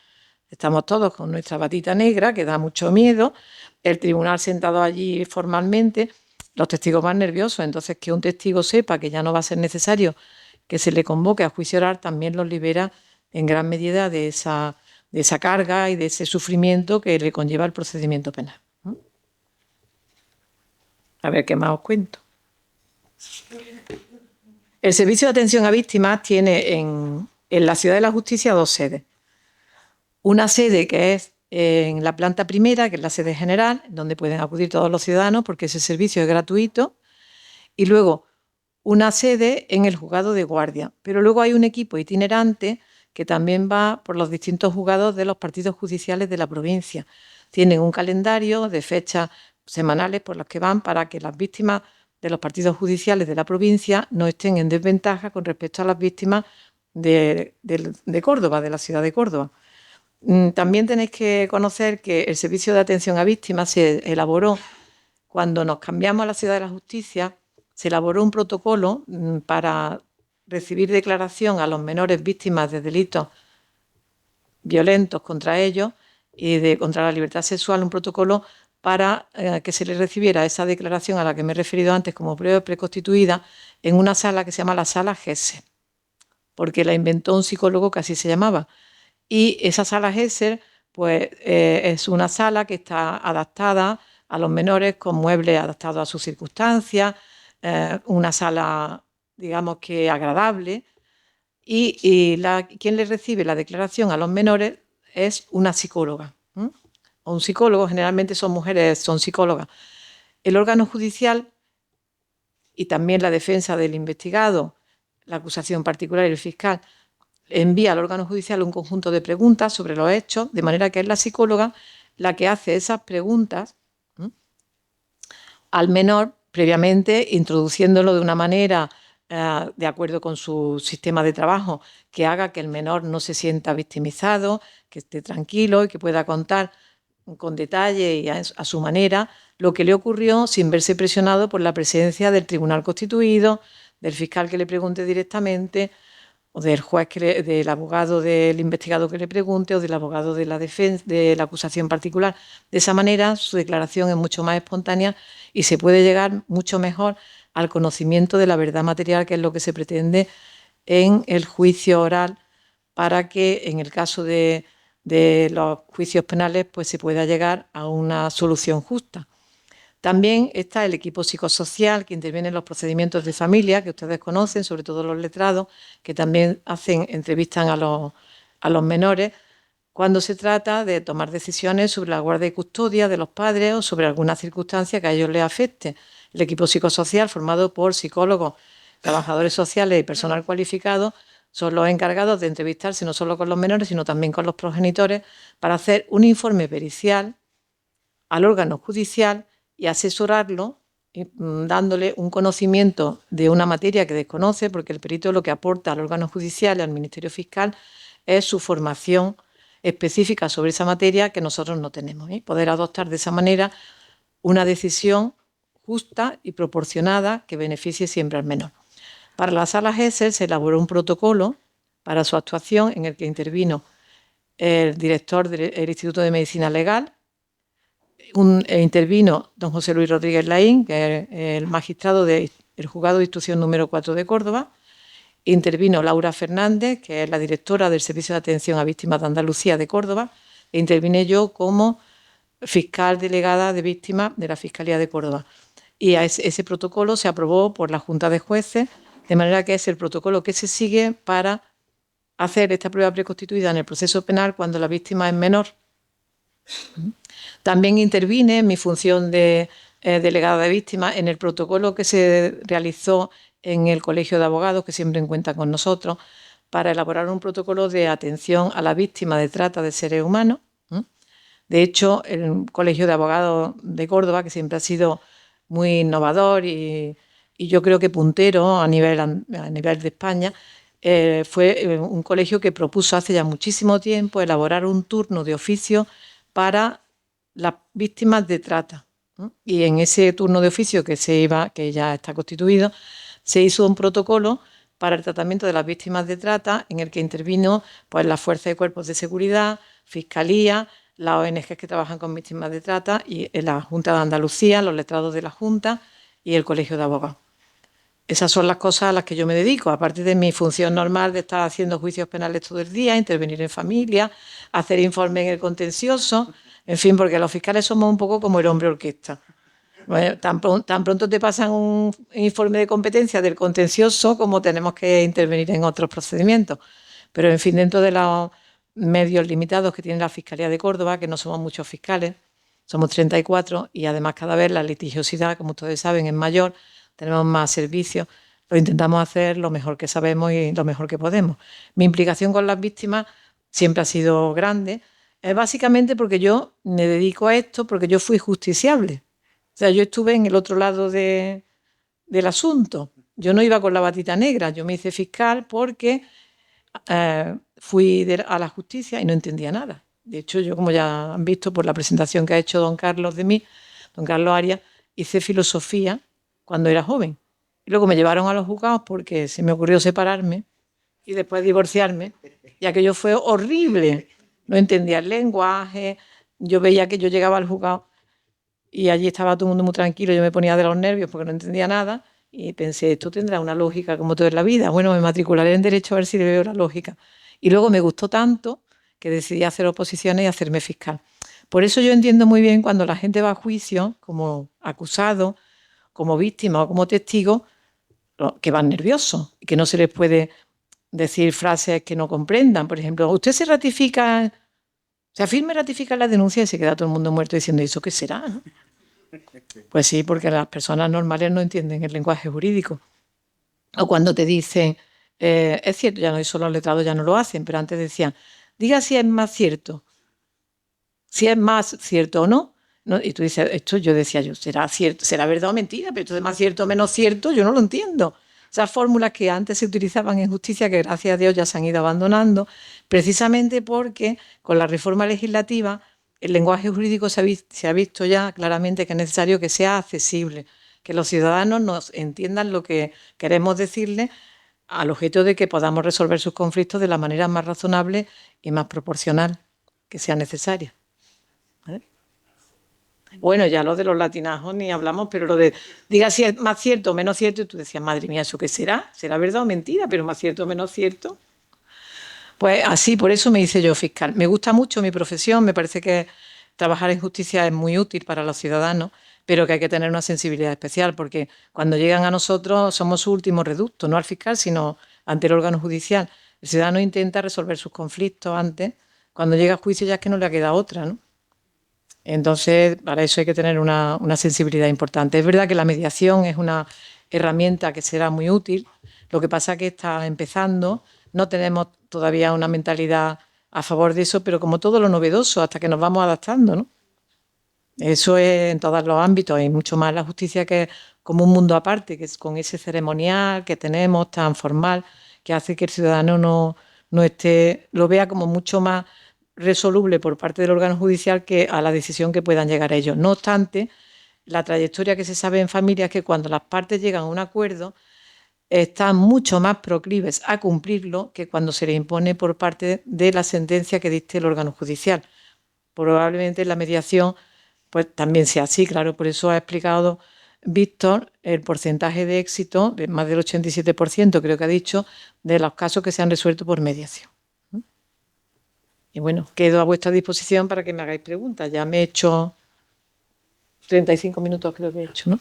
Estamos todos con nuestra batita negra, que da mucho miedo, el tribunal sentado allí formalmente, los testigos van nerviosos, entonces que un testigo sepa que ya no va a ser necesario que se le convoque a juicio oral también los libera en gran medida de esa carga y de ese sufrimiento que le conlleva el procedimiento penal. A ver qué más os cuento. El Servicio de Atención a Víctimas tiene en la Ciudad de la Justicia 2 sedes. Una sede que es en la planta primera, que es la sede general, donde pueden acudir todos los ciudadanos porque ese servicio es gratuito, y luego una sede en el juzgado de guardia. Pero luego hay un equipo itinerante que también va por los distintos juzgados de los partidos judiciales de la provincia. Tienen un calendario de fechas semanales por las que van para que las víctimas de los partidos judiciales de la provincia no estén en desventaja con respecto a las víctimas de Córdoba, de la ciudad de Córdoba. También tenéis que conocer que el Servicio de Atención a Víctimas se elaboró, cuando nos cambiamos a la Ciudad de la Justicia, se elaboró un protocolo para recibir declaración a los menores víctimas de delitos violentos contra ellos y contra la libertad sexual, un protocolo para que se le recibiera esa declaración a la que me he referido antes como prueba preconstituida en una sala que se llama la sala Gesser, porque la inventó un psicólogo que así se llamaba. Y esa sala Gesser pues, es una sala que está adaptada a los menores con muebles adaptados a sus circunstancias, una sala, digamos que agradable, y quien le recibe la declaración a los menores es una psicóloga, o un psicólogo, generalmente son mujeres, son psicólogas. El órgano judicial y también la defensa del investigado, la acusación particular y el fiscal, envía al órgano judicial un conjunto de preguntas sobre los hechos, de manera que es la psicóloga la que hace esas preguntas al menor, previamente introduciéndolo de una manera de acuerdo con su sistema de trabajo, que haga que el menor no se sienta victimizado, que esté tranquilo y que pueda contar con detalle y a su manera lo que le ocurrió sin verse presionado por la presencia del tribunal constituido, del fiscal que le pregunte directamente, o del juez, del abogado del investigado que le pregunte, o del abogado de la defensa, de la acusación particular. De esa manera, su declaración es mucho más espontánea y se puede llegar mucho mejor al conocimiento de la verdad material, que es lo que se pretende en el juicio oral, para que en el caso de los juicios penales pues se pueda llegar a una solución justa. También está el equipo psicosocial que interviene en los procedimientos de familia, que ustedes conocen, sobre todo los letrados, que también entrevistan a los menores cuando se trata de tomar decisiones sobre la guardia y custodia de los padres o sobre alguna circunstancia que a ellos les afecte. El equipo psicosocial, formado por psicólogos, trabajadores sociales y personal cualificado, son los encargados de entrevistarse no solo con los menores, sino también con los progenitores, para hacer un informe pericial al órgano judicial y asesorarlo, dándole un conocimiento de una materia que desconoce, porque el perito lo que aporta al órgano judicial y al Ministerio Fiscal es su formación específica sobre esa materia que nosotros no tenemos. Poder adoptar de esa manera una decisión justa y proporcionada que beneficie siempre al menor. Para la sala Gesser se elaboró un protocolo para su actuación en el que intervino el director del Instituto de Medicina Legal, intervino don José Luis Rodríguez Laín, que es el magistrado del Juzgado de Instrucción número 4 de Córdoba, intervino Laura Fernández, que es la directora del Servicio de Atención a Víctimas de Andalucía de Córdoba, e intervine yo como fiscal delegada de víctimas de la Fiscalía de Córdoba. Y ese protocolo se aprobó por la Junta de Jueces, de manera que es el protocolo que se sigue para hacer esta prueba preconstituida en el proceso penal cuando la víctima es menor. También intervine en mi función de delegada de víctimas en el protocolo que se realizó en el Colegio de Abogados, que siempre cuenta con nosotros, para elaborar un protocolo de atención a la víctima de trata de seres humanos. De hecho, el Colegio de Abogados de Córdoba, que siempre ha sido muy innovador y yo creo que puntero a nivel de España, fue un colegio que propuso hace ya muchísimo tiempo elaborar un turno de oficio para las víctimas de trata. Y en ese turno de oficio que ya está constituido, se hizo un protocolo para el tratamiento de las víctimas de trata, en el que intervino pues, las fuerzas y cuerpos de seguridad, Fiscalía, las ONG que trabajan con víctimas de trata, y la Junta de Andalucía, los letrados de la Junta y el Colegio de Abogados. Esas son las cosas a las que yo me dedico, aparte de mi función normal de estar haciendo juicios penales todo el día, intervenir en familia, hacer informes en el contencioso, en fin, porque los fiscales somos un poco como el hombre orquesta. Bueno, tan pronto te pasan un informe de competencia del contencioso como tenemos que intervenir en otros procedimientos. Pero, en fin, dentro de los medios limitados que tiene la Fiscalía de Córdoba, que no somos muchos fiscales, somos 34, y además cada vez la litigiosidad, como ustedes saben, es mayor, tenemos más servicios, lo intentamos hacer lo mejor que sabemos y lo mejor que podemos. Mi implicación con las víctimas siempre ha sido grande, básicamente porque yo me dedico a esto, porque yo fui justiciable. O sea, yo estuve en el otro lado del asunto. Yo no iba con la batita negra, yo me hice fiscal porque fui a la justicia y no entendía nada. De hecho, yo, como ya han visto por la presentación que ha hecho don Carlos de mí, don Carlos Arias, hice filosofía cuando era joven. Y luego me llevaron a los juzgados porque se me ocurrió separarme y después divorciarme, y aquello fue horrible. no entendía el lenguaje. Yo veía que yo llegaba al juzgado y allí estaba todo el mundo muy tranquilo, yo me ponía de los nervios porque no entendía nada y pensé, esto tendrá una lógica como todo en la vida. Bueno, me matricularé en Derecho a ver si le veo la lógica. Y luego me gustó tanto que decidí hacer oposiciones y hacerme fiscal. Por eso yo entiendo muy bien cuando la gente va a juicio como acusado, como víctima o como testigo, que van nerviosos y que no se les puede decir frases que no comprendan. Por ejemplo, usted se afirma y ratifica la denuncia y se queda todo el mundo muerto diciendo, ¿y eso qué será? ¿No? Pues sí, porque las personas normales no entienden el lenguaje jurídico. O cuando te dicen, es cierto, ya no, eso los letrados ya no lo hacen, pero antes decían, diga si es más cierto o no. ¿No? Y tú dices, esto yo decía yo, será cierto, será verdad o mentira, pero esto de más cierto o menos cierto, yo no lo entiendo. Esas fórmulas que antes se utilizaban en justicia, que gracias a Dios ya se han ido abandonando, precisamente porque con la reforma legislativa el lenguaje jurídico se ha visto ya claramente que es necesario que sea accesible, que los ciudadanos nos entiendan lo que queremos decirles al objeto de que podamos resolver sus conflictos de la manera más razonable y más proporcional que sea necesaria. ¿Vale? Bueno, ya lo de los latinajos ni hablamos, pero lo de diga si es más cierto o menos cierto, y tú decías, madre mía, ¿eso qué será? ¿Será verdad o mentira? Pero más cierto o menos cierto. Pues así, por eso me hice yo fiscal. Me gusta mucho mi profesión, me parece que trabajar en justicia es muy útil para los ciudadanos, pero que hay que tener una sensibilidad especial, porque cuando llegan a nosotros somos su último reducto, no al fiscal, sino ante el órgano judicial. El ciudadano intenta resolver sus conflictos antes, cuando llega a juicio ya es que no le ha quedado otra, ¿no? Entonces, para eso hay que tener una sensibilidad importante. Es verdad que la mediación es una herramienta que será muy útil, lo que pasa es que está empezando, no tenemos todavía una mentalidad a favor de eso, pero como todo lo novedoso, hasta que nos vamos adaptando, ¿no? Eso es en todos los ámbitos, hay mucho más la justicia que es como un mundo aparte, que es con ese ceremonial que tenemos tan formal, que hace que el ciudadano no esté, lo vea como mucho más resoluble por parte del órgano judicial que a la decisión que puedan llegar ellos. No obstante, la trayectoria que se sabe en familia es que cuando las partes llegan a un acuerdo están mucho más proclives a cumplirlo que cuando se le impone por parte de la sentencia que dicte el órgano judicial. Probablemente la mediación pues también sea así, claro, por eso ha explicado Víctor el porcentaje de éxito, de más del 87% creo que ha dicho, de los casos que se han resuelto por mediación. Y bueno, quedo a vuestra disposición para que me hagáis preguntas. Ya me he hecho 35 minutos, creo que he hecho, ¿no?